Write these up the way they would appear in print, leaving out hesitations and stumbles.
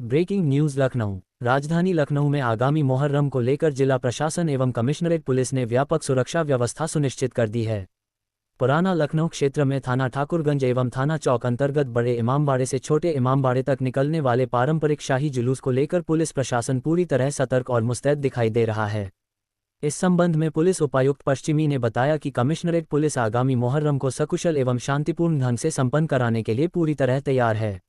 Breaking news Lucknow. राजधानी लखनऊ में आगामी मुहर्रम को लेकर जिला प्रशासन एवं कमिश्नरेट पुलिस ने व्यापक सुरक्षा व्यवस्था सुनिश्चित कर दी है। पुराना लखनऊ क्षेत्र में थाना ठाकुरगंज एवं थाना चौक अंतर्गत बड़े इमामबाड़े से छोटे इमामबाड़े तक निकलने वाले पारंपरिक शाही जुलूस को लेकर पुलिस प्रशासन पूरी तरह सतर्क और मुस्तैद दिखाई दे रहा है। इस संबंध में पुलिस उपायुक्त पश्चिमी ने बताया कि कमिश्नरेट पुलिस आगामी मुहर्रम को सकुशल एवं शांतिपूर्ण ढंग से संपन्न कराने के लिए पूरी तरह तैयार है।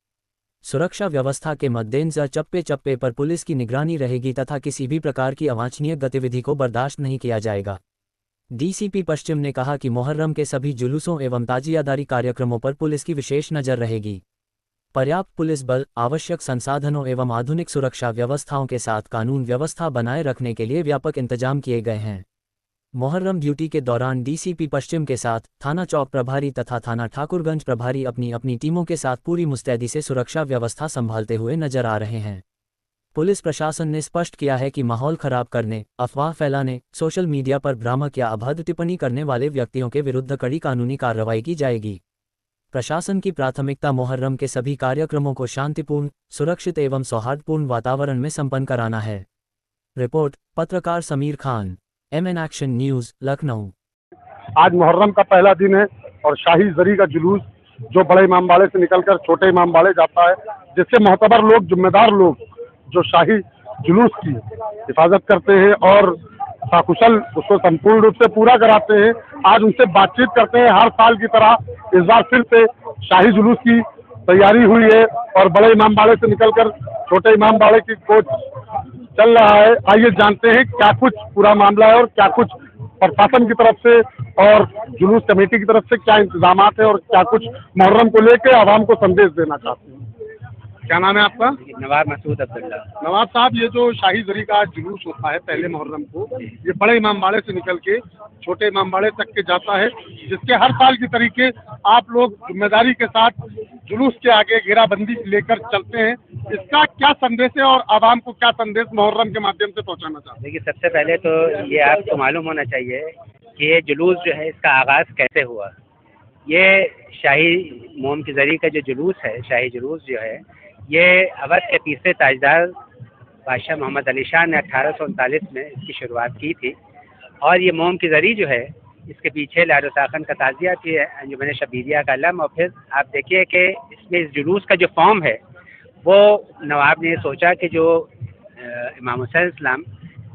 सुरक्षा व्यवस्था के मद्देनजर चप्पे चप्पे पर पुलिस की निगरानी रहेगी तथा किसी भी प्रकार की अवांछनीय गतिविधि को बर्दाश्त नहीं किया जाएगा। डीसीपी पश्चिम ने कहा कि मुहर्रम के सभी जुलूसों एवं ताजियादारी कार्यक्रमों पर पुलिस की विशेष नजर रहेगी। पर्याप्त पुलिस बल, आवश्यक संसाधनों एवं आधुनिक सुरक्षा व्यवस्थाओं के साथ कानून व्यवस्था बनाए रखने के लिए व्यापक इंतजाम किए गए हैं। मुहर्रम ड्यूटी के दौरान डीसीपी पश्चिम के साथ थाना चौक प्रभारी तथा थाना ठाकुरगंज प्रभारी अपनी अपनी टीमों के साथ पूरी मुस्तैदी से सुरक्षा व्यवस्था संभालते हुए नजर आ रहे हैं। पुलिस प्रशासन ने स्पष्ट किया है कि माहौल खराब करने, अफवाह फैलाने, सोशल मीडिया पर भ्रामक या अभद्र टिप्पणी करने वाले व्यक्तियों के विरुद्ध कड़ी कानूनी कार्रवाई की जाएगी। प्रशासन की प्राथमिकता मुहर्रम के सभी कार्यक्रमों को शांतिपूर्ण, सुरक्षित एवं सौहार्दपूर्ण वातावरण में संपन्न कराना है। रिपोर्ट पत्रकार Sameer Khan, MN action news, Lucknow. आज मुहर्रम का पहला दिन है और शाही जरी का जुलूस जो बड़े इमामबाड़े से निकलकर छोटे इमामबाड़े जाता है, जिससे मोहतबर लोग, जिम्मेदार लोग जो शाही जुलूस की हिफाजत करते हैं और सकुशल उसको संपूर्ण रूप से पूरा कराते हैं। आज उनसे बातचीत करते हैं। हर साल की तरह इस बार फिर से शाही जुलूस की तैयारी हुई है और बड़े इमामबाड़े से निकलकर छोटे इमामबाड़े की कोच चल रहा है। आइए जानते हैं क्या कुछ पूरा मामला है और क्या कुछ प्रशासन की तरफ से और जुलूस कमेटी की तरफ से क्या इंतजामात है और क्या कुछ मुहर्रम को लेकर आवाम को संदेश देना चाहते हैं। क्या नाम है आपका? नवाब मसूद अब्दुल्ला। नवाब साहब, ये जो शाही जरी का जुलूस होता है पहले मुहर्रम को, ये बड़े इमामबाड़े से निकल के छोटे इमामबाड़े तक के जाता है, जिसके हर साल की तरीके आप लोग जिम्मेदारी के साथ जुलूस के आगे घेराबंदी लेकर चलते हैं। इसका क्या संदेश है और आवाम को क्या संदेश मुहर्रम के माध्यम से पहुंचाना चाहते हैं? देखिए, सबसे पहले तो ये आपको मालूम होना चाहिए कि ये जुलूस जो है इसका आगाज़ कैसे हुआ। ये शाही मोम की जरी का जो जुलूस है, शाही जुलूस जो है, ये अवध के तीसरे ताजदार बादशाह मोहम्मद अली शाह ने 1839 में इसकी शुरुआत की थी। और ये मोम की जरी जो है, इसके पीछे लाडो साखन का ताज़िया थी, अंजुमन शबीरिया का अलम। और फिर आप देखिए कि इसमें इस जुलूस का जो फॉर्म है, वो नवाब ने सोचा कि जो इमाम हुसैन इस्लाम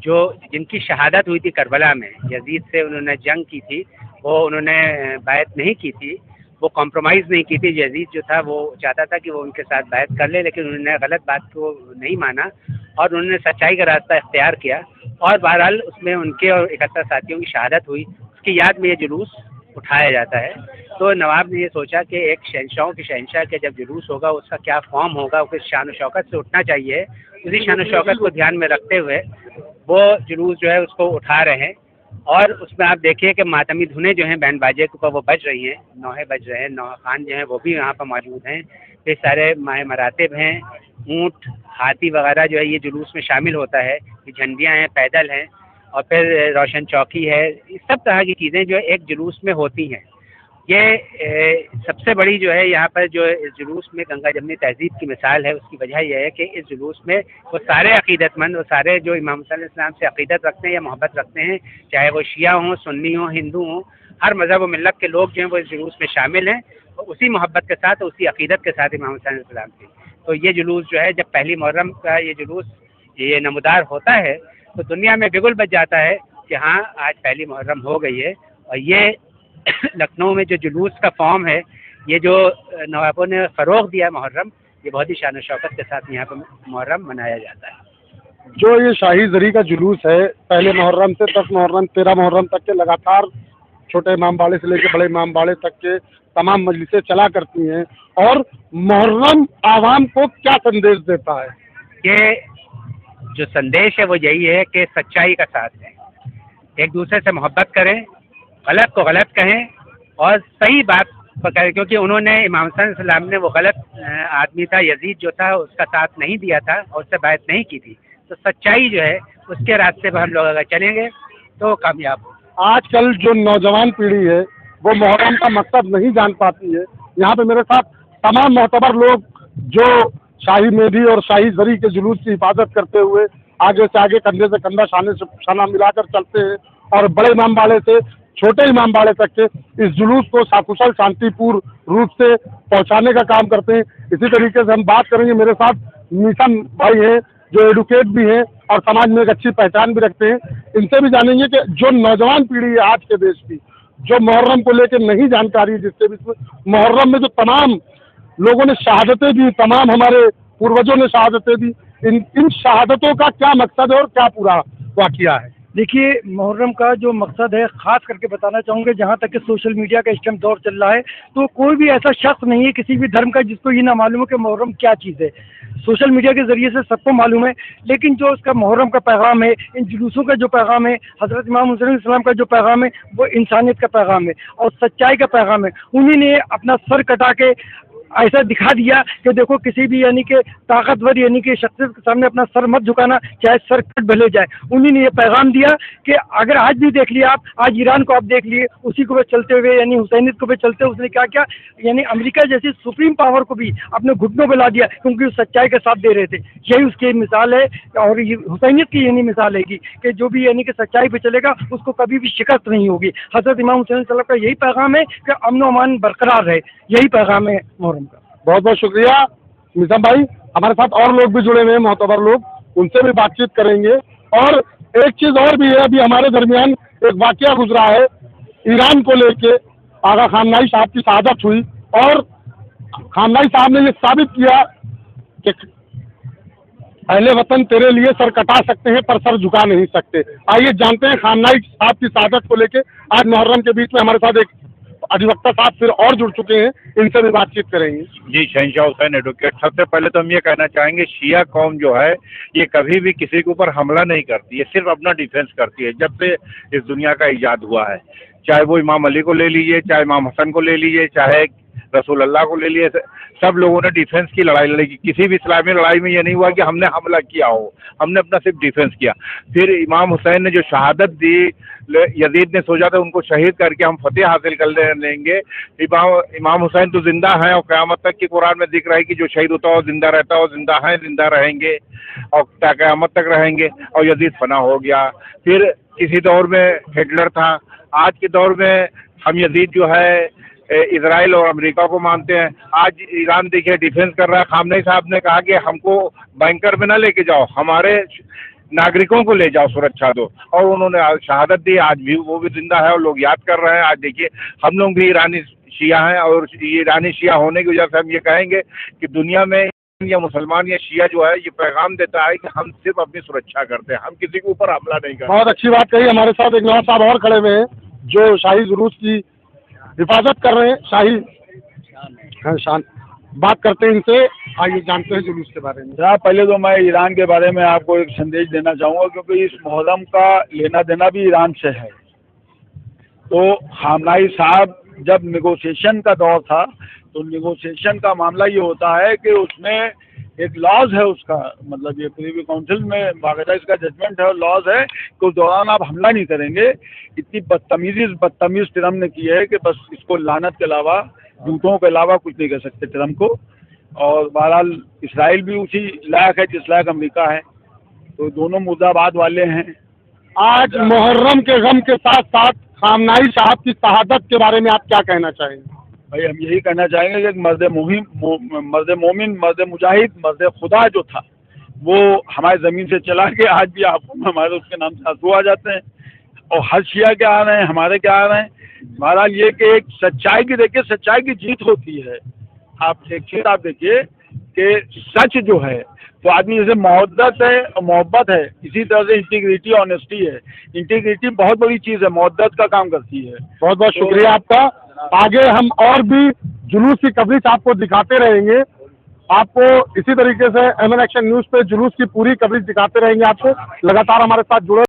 जो जिनकी शहादत हुई थी करबला में, यजीद से उन्होंने जंग की थी, वो उन्होंने बैत नहीं की थी, वो कॉम्प्रोमाइज़ नहीं की थी। यजीद जो था वो चाहता था कि वो उनके साथ बैत कर ले, लेकिन उन्होंने गलत बात को नहीं माना और उन्होंने सच्चाई का रास्ता इख्तियार किया। और बहरहाल उसमें उनके और 71 साथियों की शहादत हुई, उसकी याद में ये जुलूस उठाया जाता है। तो नवाब ने ये सोचा कि एक शहंशाहों की शहंशाह के जब जुलूस होगा उसका क्या फॉर्म होगा, किस शान व शौकत से उठना चाहिए, उसी शान व शौकत को ध्यान में रखते हुए वो जुलूस जो है उसको उठा रहे हैं। और उसमें आप देखिए कि मातमी धुनें जो हैं बैंड बाजे को वो बज रही हैं, नौहे बज रहे हैं, नौहा खान जो हैं वो भी यहाँ पर मौजूद हैं, फिर सारे माह मरातिब हैं, ऊँट, हाथी वगैरह जो है ये जुलूस में शामिल होता है, ये झंडियाँ हैं, पैदल हैं और फिर रोशन चौकी है। इस सब तरह की चीज़ें जो एक जुलूस में होती हैं। ये सबसे बड़ी जो है यहाँ पर जो इस जुलूस में गंगा जमनी तहजीब की मिसाल है। उसकी वजह यह है कि इस जुलूस में वो सारे अक़ीदतमंद, वो सारे जो इमाम हुसैन इस्लाम से अक़ीदत रखते हैं या मोहब्बत रखते हैं, चाहे वो शिया हों, सुन्नी हों, हिंदू हों, हर मज़हब व मिल्लत के लोग जो हैं वो इस जुलूस में शामिल हैं और उसी मोहब्बत के साथ, उसी अक़ीदत के साथ इमाम हुसैन इस्लाम की। तो ये जुलूस जो है, जब पहली मुहर्रम का ये जुलूस ये नमूदार होता है तो दुनिया में बिगुल बच जाता है कि हाँ, आज पहली मुहर्रम हो गई है। और ये लखनऊ में जो जुलूस का फॉर्म है, ये जो नवाबों ने फ़रोग़ दिया मुहर्रम, ये बहुत ही शान व शौकत के साथ यहाँ पर मुहर्रम मनाया जाता है। जो ये शाही जरी का जुलूस है, पहले मुहर्रम से 10 मुहर्रम, 13 मुहर्रम तक के लगातार छोटे इमामबाड़े से लेकर बड़े इमामबाड़े तक के तमाम मजलिसें चला करती हैं। और मुहर्रम आवाम को क्या संदेश देता है? ये जो संदेश है वो यही है कि सच्चाई का साथ दें, एक दूसरे से मोहब्बत करें, गलत को गलत कहें और सही बात करें। क्योंकि उन्होंने, इमाम हुसैन सलाम ने वो गलत आदमी था, यजीद जो था, उसका साथ नहीं दिया था और उससे बैत नहीं की थी। तो सच्चाई जो है उसके रास्ते पर हम लोग अगर चलेंगे तो कामयाब हो। आजकल जो नौजवान पीढ़ी है वो मुहर्रम का मकसद नहीं जान पाती है। यहाँ पे मेरे साथ तमाम मोहतबर लोग जो शाही मेहंदी और शाही जरी के जुलूस की हिफाजत करते हुए आगे से आगे, कंधे से कंधा, शाने से शाना मिलाकर चलते हैं और बड़े इमामबाड़े से छोटे इमामबाड़े तक के इस जुलूस को सकुशल शांतिपूर्ण रूप से पहुंचाने का काम करते हैं। इसी तरीके से हम बात करेंगे, मेरे साथ निशान भाई हैं जो एडुकेट भी हैं और समाज में एक अच्छी पहचान भी रखते हैं। इनसे भी जानेंगे कि जो नौजवान पीढ़ी है आज के देश की, जो मुहर्रम को लेकर नहीं जानकारी है, जिसके बीच में मुहर्रम में जो तमाम लोगों ने शहादतें दी, तमाम हमारे पूर्वजों ने शहादतें दी, इन शहादतों का क्या मकसद है और क्या पूरा वाक़िया है? देखिए, मुहर्रम का जो मकसद है, ख़ास करके बताना चाहूँगा, जहाँ तक कि सोशल मीडिया का इस टाइम दौर चल रहा है, तो कोई भी ऐसा शख्स नहीं है किसी भी धर्म का जिसको ये ना मालूम हो कि मुहर्रम क्या चीज़ है। सोशल मीडिया के ज़रिए से सबको मालूम है, लेकिन जो उसका मुहर्रम का पैगाम है, इन जुलूसों का जो पैगाम है, हज़रत इमाम हुसैन अलैहिस्सलाम का जो पैगाम है, वो इंसानियत का पैगाम है और सच्चाई का पैगाम है। उन्हीं ने अपना सर कटा के ऐसा दिखा दिया कि देखो, किसी भी यानी कि ताकतवर यानी कि शख्सियत के सामने अपना सर मत झुकाना, चाहे सर कट भले जाए। उन्हीं ने ये पैगाम दिया कि अगर आज भी देख लिया आप, आज ईरान को आप देख लिए, उसी को पे चलते हुए यानी हुसैनियत को पे चलते हुए उसने क्या क्या यानी अमेरिका जैसी सुप्रीम पावर को भी अपने घुटनों पे ला दिया, क्योंकि वो सच्चाई का साथ दे रहे थे। यही उसकी मिसाल है और ये हुसैनियत की यानी मिसाल है कि जो भी यानी कि सच्चाई पे चलेगा उसको कभी भी शिकस्त नहीं होगी। हज़रत इमाम हुसैन अलैहिस्सलाम का यही पैगाम है कि अमन व अमान बरकरार रहे, यही पैगाम है मुहर्रम का। बहुत बहुत शुक्रिया निजाम भाई। हमारे साथ और लोग भी जुड़े हुए हैं, मोहतबर लोग, उनसे भी बातचीत करेंगे। और एक चीज़ और भी है, अभी हमारे दरमियान एक वाकया गुजरा है, ईरान को लेके आगा खामनाई साहब की शहादत हुई और खामनाई साहब ने ये साबित किया कि अहले वतन तेरे लिए सर कटा सकते हैं पर सर झुका नहीं सकते। आइए जानते हैं खामनाई साहब की शहादत को लेके। आज मुहर्रम के बीच में हमारे साथ एक अधिवक्ता साहब फिर और जुड़ चुके हैं, इनसे भी बातचीत करेंगे। जी, शहंशाह हुसैन एडवोकेट। सबसे पहले तो हम ये कहना चाहेंगे, शिया कौम जो है ये कभी भी किसी के ऊपर हमला नहीं करती है, सिर्फ अपना डिफेंस करती है। जब से इस दुनिया का इजाद हुआ है, चाहे वो इमाम अली को ले लीजिए, चाहे इमाम हसन को ले लीजिए, चाहे रसूल अल्लाह को ले लिए, सब लोगों ने डिफेंस की लड़ाई लड़ी। किसी भी इस्लामी लड़ाई में ये नहीं हुआ कि हमने हमला किया हो, हमने अपना सिर्फ डिफेंस किया। फिर इमाम हुसैन ने जो शहादत दी, यजीद ने सोचा था उनको शहीद करके हम फतेह हासिल कर लेंगे। इमाम हुसैन तो जिंदा हैं और क़यामत तक की कुरान में दिख रहा है कि जो शहीद होता हो जिंदा रहता हो, जिंदा हैं, जिंदा रहेंगे और क़यामत तक रहेंगे। और यजीद फना हो गया। फिर किसी दौर में हिटलर था, आज के दौर में हम यजीद जो है इजराइल और अमेरिका को मानते हैं। आज ईरान देखिए डिफेंस कर रहा है। खामनेई साहब ने कहा कि हमको बैंकर में ना लेके जाओ, हमारे नागरिकों को ले जाओ, सुरक्षा दो, और उन्होंने शहादत दी। आज भी वो भी जिंदा है और लोग याद कर रहे हैं। आज देखिए, हम लोग भी ईरानी शिया हैं और ईरानी शिया होने की वजह से हम ये कहेंगे कि दुनिया में या मुसलमान या शिया जो है ये पैगाम देता है कि हम सिर्फ अपनी सुरक्षा करते हैं, हम किसी के ऊपर हमला नहीं करते। बहुत अच्छी बात कही। हमारे साथ एक नवाब साहब और खड़े हुए हैं जो शाही जुलूस की हिफाजत कर रहे हैं, शाही शान। बात करते हैं इनसे, आइए जानते हैं जुलूस के बारे में। जनाब, पहले तो मैं ईरान के बारे में आपको एक संदेश देना चाहूँगा, क्योंकि इस मुहर्रम का लेना देना भी ईरान से है। तो खामनाई साहब जब नेगोशिएशन का दौर था, तो नेगोशिएशन का मामला ये होता है कि उसमें एक लॉज है उसका, मतलब ये प्रीवी काउंसिल में बाकायदा इसका जजमेंट है और लॉज है कि उस दौरान आप हमला नहीं करेंगे। इतनी बदतमीज़ ट्रम्प ने की है कि बस इसको लानत के अलावा, जूतों के अलावा कुछ नहीं कर सकते ट्रम्प को। और बहरहाल इसराइल भी उसी लायक है जिस लायक अमेरिका है, तो दोनों मुर्दाबाद वाले हैं। आज मुहर्रम के गम के साथ साथ खामनाई साहब की शहादत के बारे में आप क्या कहना चाहेंगे? भाई, हम यही कहना चाहेंगे कि मर्द मोमिन, मर्द मुजाहिद, मर्द खुदा जो था, वो हमारे ज़मीन से चला के आज भी आपको हमारे उसके नाम से आंसू आ जाते हैं। और हर शिया क्या आ रहे हैं, हमारे क्या आ रहे हैं। बहरहाल ये कि एक सच्चाई की देखिए, सच्चाई की जीत होती है। आप देखिए कि सच जो है, तो आदमी जैसे मोहब्बत है और मोहब्बत है, इसी तरह से इंटीग्रिटी, ऑनेस्टी है। इंटीग्रिटी बहुत बड़ी चीज़ है, मोहब्बत का काम करती है। बहुत बहुत शुक्रिया आपका। आगे हम और भी जुलूस की कवरेज आपको दिखाते रहेंगे। आपको इसी तरीके से एमएन एक्शन न्यूज़ पे जुलूस की पूरी कवरेज दिखाते रहेंगे। आपको लगातार हमारे साथ जुड़े